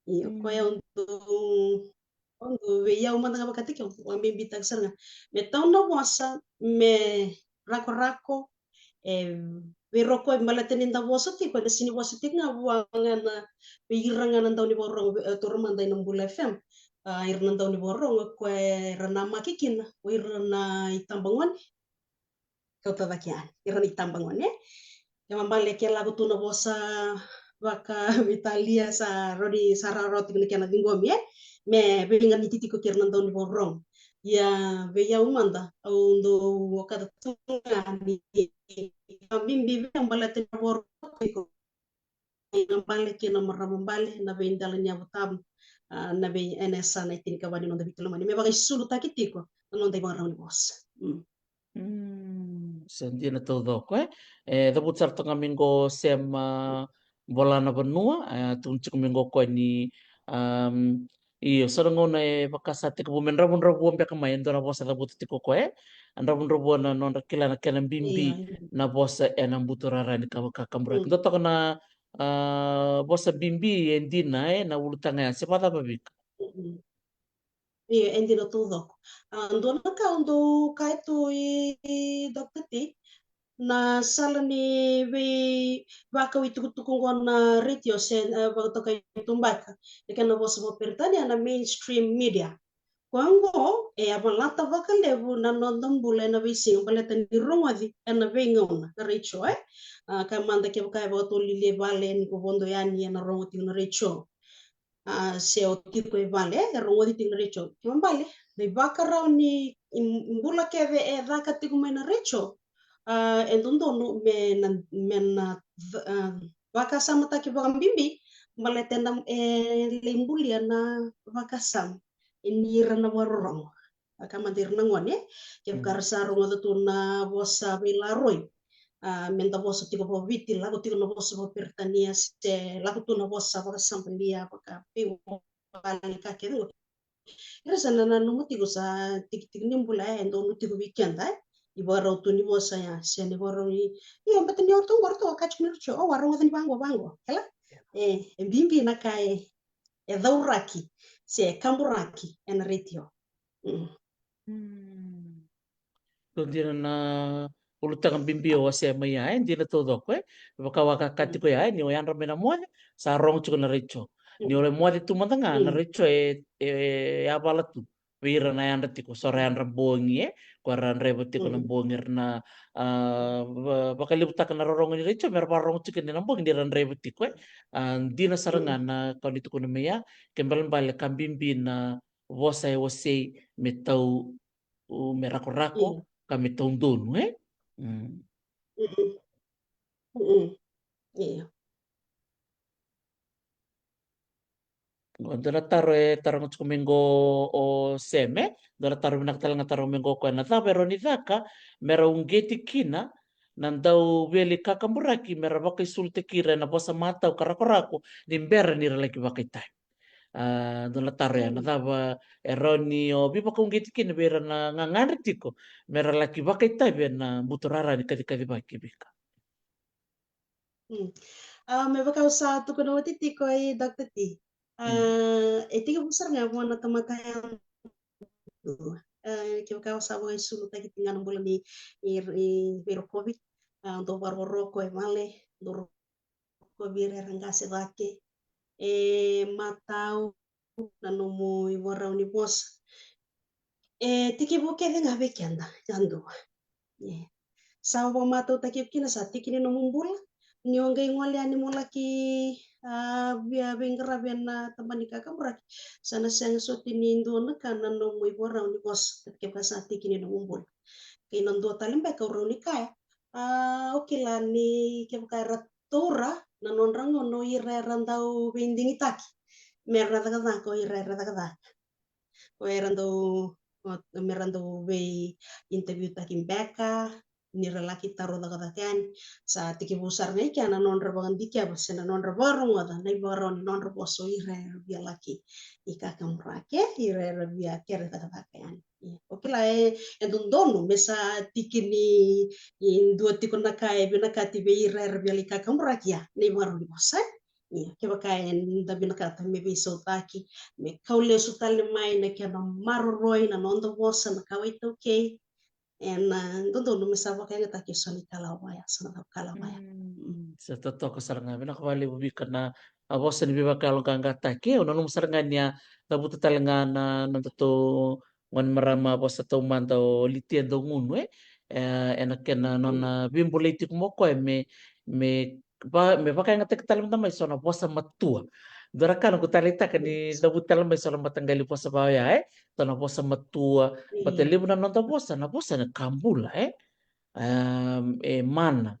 Iyo kaya untuk veia uma tanga bakati kyo wambi bitang serga. Me tauna wasa me rako-rako we roko e malatenin da wasa ti ko da sini wasa ti nga buangan na pirangan nan tauni borong turman dai nambula FM. Ir nan tauni borong ko ranama kikin o irna itambangon kau tadakian irna itambangon ya. Yang balik ya lagu tuna bosa baka Italia sa rodi sararot ni kana dingom ya me belingan ititi ko kirnan tawn borong ya be ya umanda undo wakata tunga ni bimbi yang balate borong ko yang balik na maramambale na be indalanya butam na be enesa na itin ka bani no da bitulomani me bagay sulu takitiko non dai borong ni boss. Sentire todo ko dopo certo camingo sem bola na benua tunci camingo ko ni iyo sarangona bakasate ko men rabon rabon be kamay ndora bosa da buti ko rabon rabon na non kila na kena Iya. bimbi na bosa enang buturara ni kakambura ndo to na bosa bimbi endina na ulutanga ya sepata babik. Iya, endino tudo. Andona ka undo kaitu i dokter ti na sala ni we baka witu tukungon na radio sen bakto kay tumbaka. Ikan na boss mo pertanya na mainstream media. Kwango abalata baka levu na nondom bule na vising baleta ni rongadi na vengona na recho kamanda ke baka ba to lile bale ni ko bondo yani na rongoti na recho. Se o tipo e vale rongo di ting recho kim vale de bakara ni imbula ke e raka tiku mena recho endondo no men vaka sama taki bakam bimbi maletenda lembulia na vaka sam ini rana warorong kama dirna ngone ke karsa rongo tu na bosa bilaroi menta bosa tigo po viti lago tigo na bosa po pertania se lago tu na bosa baka sampelia baka piu bali ka kedo ira sana na numu tigo sa tik tik nimbula endo nu tigo weekend ibara tu ni bosa ya se ni boro ni iyo mbete ni orto ngorto kach mircho o waro ngani bango kala bimbi na kai dauraki se kamburaki en ritio Dira na ulutang bimbio wa se mai ai dira todo ko baka waka kati ko ai ni o yanra mena mo sa rong chuko na richo ni ole mo tu matanga na richo ya balatu vira na yanra tiko sore yanra bongi ko ran rebo tiko na bongi na baka libuta na rorong ni richo mer parong chuko ni nambong dira rebo tiko dina sarangan na kau ditu ko na meya kembal bale kambimbi na wasai wasai metau merako-rako kami tondon iya Dona taro tarong minggo o seme, dona taro minak talang taro minggo ko na ta pero ni daka mera ungeti kina nandau veli kakamburaki mera bakai sulte kira na bosa mata o karako-rako nimbera ni lagi bakai tai. Dona taro ya na taba eroni o bipa ko ungeti kina bera na ngangandritiko mera lagi bakai tai be na buturara ni kadi-kadi baki bika. Me baka usa tu kono titi ko ai dokter ti. Tiga besar nggak mau nata mata yang kau kau sabu ai sulu tadi tinggal bulan di viru covid untuk baru ko e male dor ko bire rangase vake matau nanomu iwarau ni bos tiki buke de ngabe kianda jando sawa matau taki kina sa tiki ni nomumbula ni onga ingwale ani mulaki bia bengkara bena tamani kaka murak sana sang soti ni indona kana no mo ibora ni bos ke pasa tiki ni nomumbula kainan do talim ba ka ro ni kaya oke la ni ke ka ratora nanonrang ono irerandau bindingitaki merradagada ko irerradagada ko erandau merandau be interview takin beka niralaki taro dagadakan sa tiki busar ne kana nonra bagan dikya basena nonra barong wada nai baron nonra boso irer bialaki ika kamrake irer bia kere dagadakan oke lah dono mesa tikini in dua tikon nakai binakati be irer bialika kamrake ya nei baron bosa ke bakaen da binakata me be sotaki me kaule sutale mai na kana maroroi na nondo bosa na kawaito okay and doon lumisama kayo takisoni kalawaya sa kalawaya. Sa totoo kasarangan nakawali ubi ka na awas ni biba kalong kangga take ono nung sarangan niya nabuto talaga na nanto ngon marama awas sa tuman daw litian daw nguno enak na non bimbulitik mo ko me me pakai ngatek talam tamay so na bosa matua dora kan ko talita kan ni nabut talam may so na matanggali po sa bawaya to na bosa matua Iya, bateli mo na bosa na kambula mana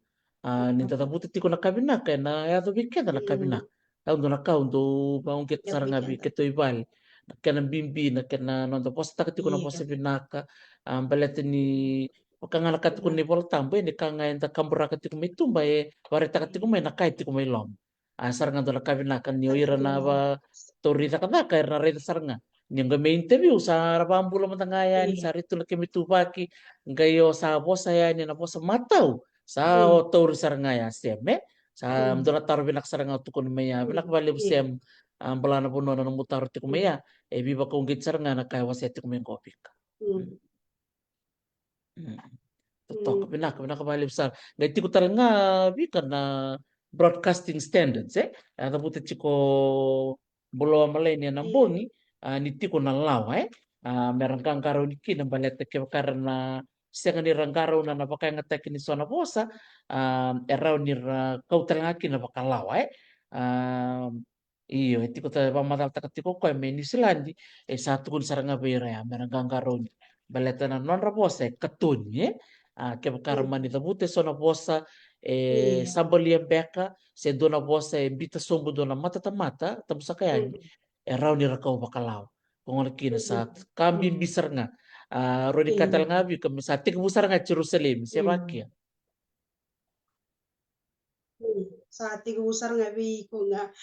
ninta tabuti tiko na kabinaka na yado bikenda na iya, kabinaka au ndo na kau ndo maungket ya saranga bi weekend. keto ibali na kena bimbi na kena nonto posta tiko na Iya, posta binaka balete ni pakangala katiko benar. ni bola tambo ni kanga enta kambura katiko mai tumba wareta katiko mai na kai tiko mai lom saranga ndo na kabinaka ni oira na ba Betul. tori takataka na reta saranga ni nga may interview sa rabambulo matangaya ni Iya, sa rito na kemitubaki ngayo sa bosa ya ni na bosa matau sa iya, otor sarangaya seme sa iya, mdona taro binak saranga tukon maya binak bali iya, sem balana puno na mutar tik iya, maya e biba kong git saranga na kay waset tik maya kopik Tok binak bali besar gaiti ko talaga bikan na broadcasting standards ata buti chiko bolo amalay ni iya, namboni niti ko na lawa merangkang karo ni kin balete ke karena siang ni rangkaro na napakay nga tek ni sona bosa eraw ni kau talaga kin na bakalawa iyo iti ko ta pamatal takati ko ko me ni silandi satu kun saranga bera ya merangkang karo ni balete na non rabosa katun che iya, Carmani da Bute sono bossa iya, Sambalia Becca se dona bossa e bita sombo dona mata tamata tabusa kayani e rauni rakau bakalau kung kina sa kambing bisar nga rodi katal nga bi kami sa tik busar nga Jerusalem siapa kia Saat tiga besar nggak bi ko nga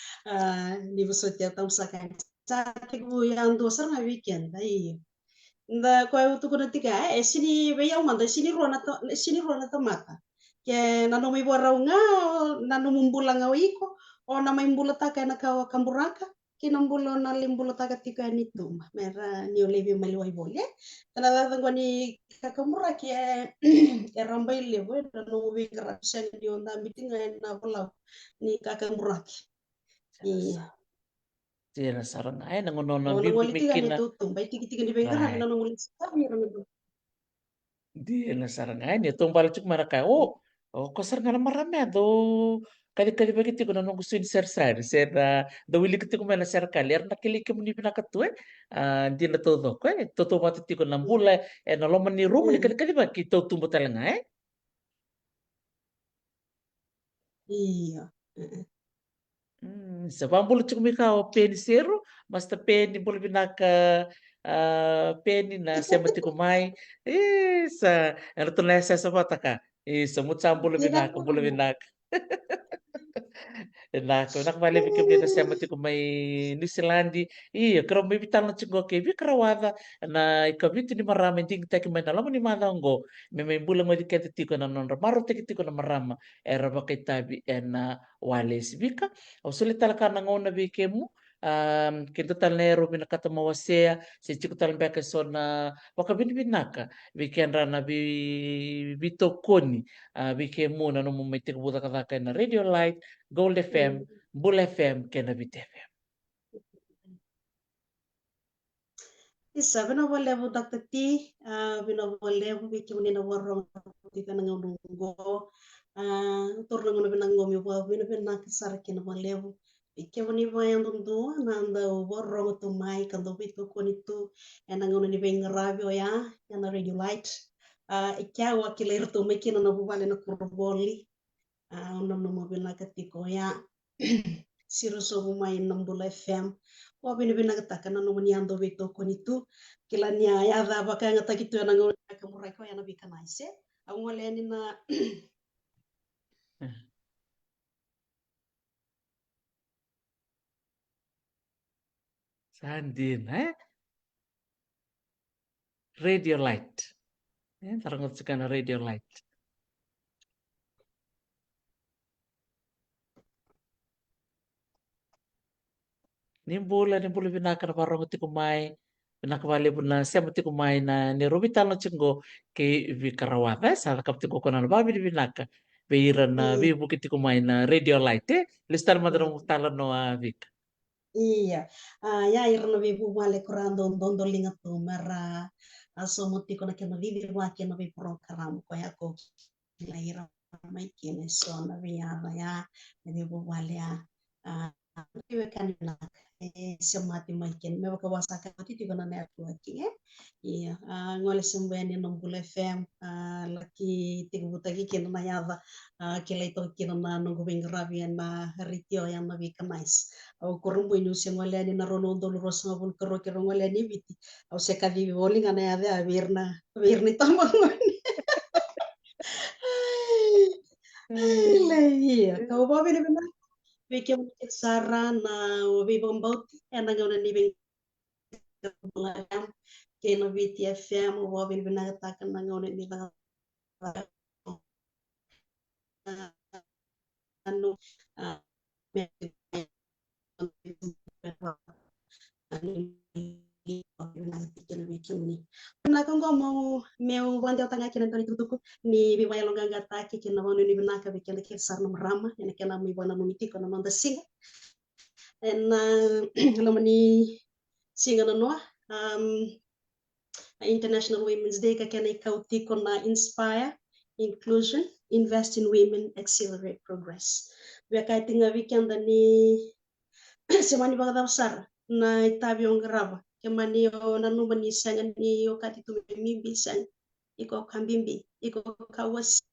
di besot ya tahu sakan. Saat tiga yang besar nggak weekend, iya. Nda ko ay uto ko na tiga sini bayaw man da sini rona to mata ke nano may waraw nga nano mumbula nga iko o na may mbula ta kay nakawa kamburaka kinambulo na limbulo taga tika nito mera ni olevi maliway boleh talaga tangwa ni kakamura ke rambay levo nano mo bi karapsan ni onda meeting na pulaw ni kakamura iya Sina sarang ay nangono o bimbi nangoliti ka mikina nito tumbai tiki-tiki di bengkara right nanongulit sa kami di na sarang ay ni tong balik cuk mara kay oh ko sarang na marami do kali bagiti ko na nung gusto ni Sir Sir Sir dawili ko ko na Sir Kalir nakili ko ni pinakatue di na todo ko toto matiti ko ng bula na loman ni room ni kali ba kito tumbo talaga Iya. sa pambulo cuk mi ka o peni zero basta peni bolo pinaka peni na sema ti kumai sa ano to na sa bata ka sa mutsa Tidak bolo pernah. pinaka nakabali bikabli na siya mati ko may New Zealandi karo may bital na tsingo ke bi karawada na ikabiti ni marama hindi kita may nalaman ni madanggo may bulang mo di kaya tiko na non maro tiko na marama era ba kay tabi na wales bika o sulit talaga na ngona bike mo kinto tal na ero binakatamawasea si chiko tal beka so na waka binibinaka bikin rana bito koni bike mo na no mo may tikubuta kataka na radio light Gold FM, Bull FM, Kenabit FM. Isa binabolevo daktati binabolevo biki unina warong tika nangungo turno ngono binango mi bo bina bina kisara kina bolevo biki uni bayang dundu nanda warong to mai kando bito konitu enangono ni bengrabi ya yana radio light ikya wakile irto mekina na bubale na kurboli Unam binakatiko ya sirusomu main 6 FM. Wa binakataka na numani ando vito konitu kila nia ya dha baka ngata kitu ya nango kamurai ko ya nabi kanaise. Awale ni na Sandin, Radio light. Tarangot sekana radio light. Nimbula binaka na parang ti kumay. Pinakabali po na siya ti kumay na ni Ruby talo chingo kay Vikarawata. Sa kapti ko na babi di binaka. Beira na bibu kiti kumay na radio light. Listan madarong talo no Vika. iya. Ya irno vivu male kurando dondo linga tu mara aso muti kona kena vivi wa kena vi program ko ya ko la ira mai kene so na vi ya vivu wale ya iwe kanina semati mai kene me ka wasa ka ti ti kona networking iya ngole sembeni no bule fm laki ti buta ki kena na ya kila itu kena na no ravi na ritio ya na vi kanais au korumbu inusi ngole ni na rono dolo rosa ngabun kero kero ngole ni viti au se ka vivi voli ngana ya de virni tamo ngoni la iya kau babi ni bina vike mo sara na obi bombauti ena ngona ni bing bulan keno viti fm babi ni bina takan na ngona ni bang anu na kongo mo meu wande otanga kina ndani tutuku ni biwa ya longa ngata ki kina wano ni binaka bikenda ki sarno marama ina kina mi wana no mitiko na manda singa na lomani singa na noa International Women's Day ka kena ikautiko na inspire inclusion invest in women accelerate progress bia kai tinga weekend ni semani baga sar na itabi on grava kemani o nanu bani sanga ni wakati tu mimbi sang iko kambimbi iko kawasi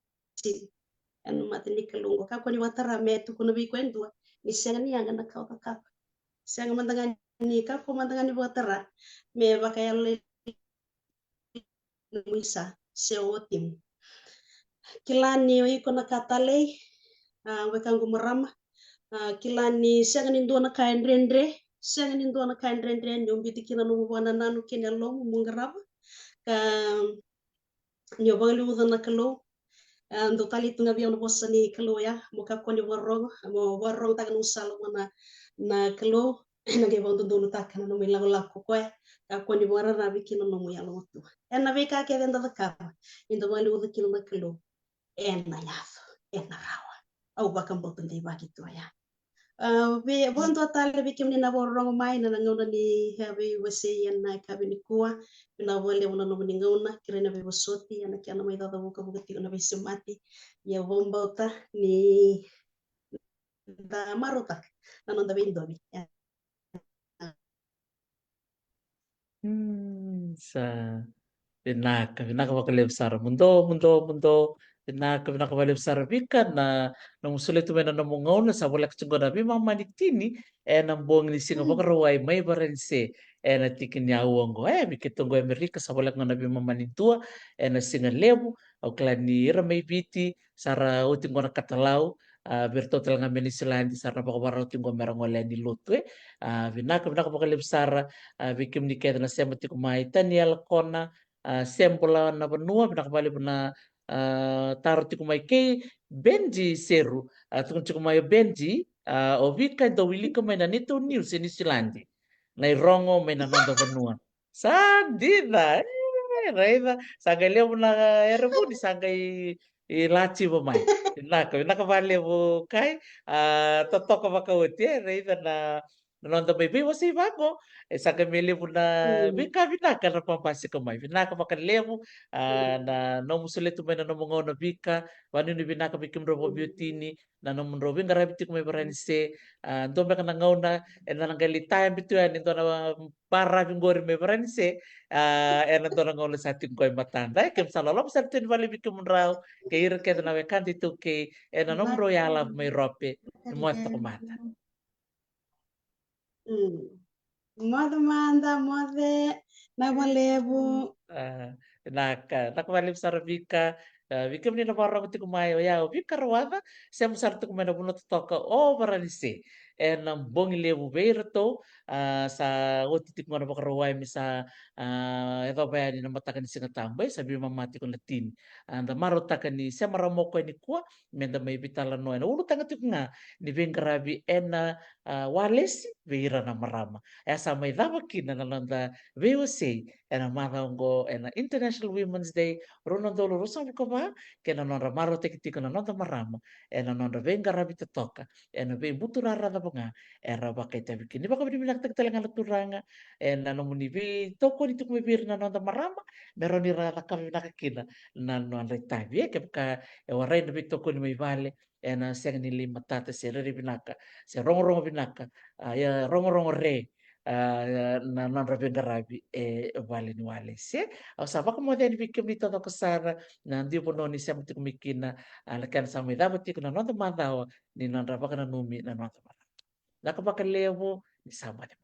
anu matini kalungo kako ni watara metu kuna bi kwendua ni sanga ni anga na kau kakap sanga mandangan ni kako mandangan ni watara me bakaya le muisa seotim kilani iko na katale wekangu marama kilani sanga ni ndona kaendrendre sanga ni ndona kaendrendre ndio mbiti kina no bwana nanu kene lo mungaraba ka ndio bali udana kalo ando tali tunga biang bosa ni kalo ya muka koni warong takan usalo mana na kalo na ge bondo donu takan no mila la ko ka koni wara na bikino no ya lo tu en na beka ke venda da ka indo bali udu kino na kalo en na yaso en na rawa au bakam botu ndi baki tu ya be bondo tali bikim ni na borong mai na ngona ni have wase yan na kabini kuwa na wale una no ni ngona kirena be bosoti yana kiana mai dada buka buka tiko na be semati ya bombota ni da marotak na nonda be indomi Sa binaka makalib sara mundo binaka balib sara bikan na nung sulit tumena na mungaw na sa wala kachungo na bi mamaniktini nang buong ni singa bakaraway may barense na tikin niya uwango bikitunggo Amerika sa wala nga nabi mamanintua na singa lebu au klani ramay biti sara uting ko na katalaw bertotal nga menisilandi sara bakabarao tinggo merang wala ni luto binaka makalib sara bikim ni kaya na sema tikumay Daniel Kona sempola na benua binakabali na taro tikumay kay Benji Seru tukun tikumay Benji o vika do wili kamay na nito news ni Silandi na irongo may nanondo benua sadida Raiva sagay mo na erbo di sagay ilachi mo may binakabali mo kay totoo ka makauti Raiva na nonda may biwa si bago. Sa kamili mo na mm, bika binaka na pampasi kamay. Binaka makanlemo mm, na no musulit mo na mga na bika. Wano ni binaka bikim robo beauty ni na no mun robin garabiti ko may baranse. Ando ba ka nangaw na na nanggalitan bituan ito na para bingori may baranse. Ito nangaw na sa atin ko ay matanda. Kim sa lalong sa atin bali bikim raw. Kay irat ka na kanditu kay na nombro yala may rope. Muat ko mata. Mother manda, mother, nagmalebu. Ah, nakabalib sa Vika, Vika ni na parang ti kumayo ya Vika rawada sem sarto kumena bunot toka o baranisi en bong lebu beirto sa utitik mo na pakaraway mi sa ito ba yan na matakan ni sinatambay sabi mamati ko latin and marota ka ni sa maramo ko ni kuwa menda may bitala no en ulo tanga tik nga ni ben grabe en wales beira na marama sa may dawakin na nalanda VOC ena marango ena International Women's Day rono dolo rosa ko ba kena non ramaro te kiti kana non marama ena non venga rabita toka ena be butura rada banga era ba kay tabi kini ba ko bilang tagtalangan turanga ena no muni bi toko ni tukme bir na non marama meron ni rada kami nakakina na non retabi ke ka e warai na bi toko ni may vale ena seng ni lima tata se re binaka se rongo rongo binaka ya rongo rongo re na non rabbi garabi e vale ni wale se au sapa ko modern bikim dito to kasara na ndi po no ni siya mutik mikina alakan sa may dapat ko na non madaw ni non rabba ka na numi na non madaw nakapakalevo ni sama ni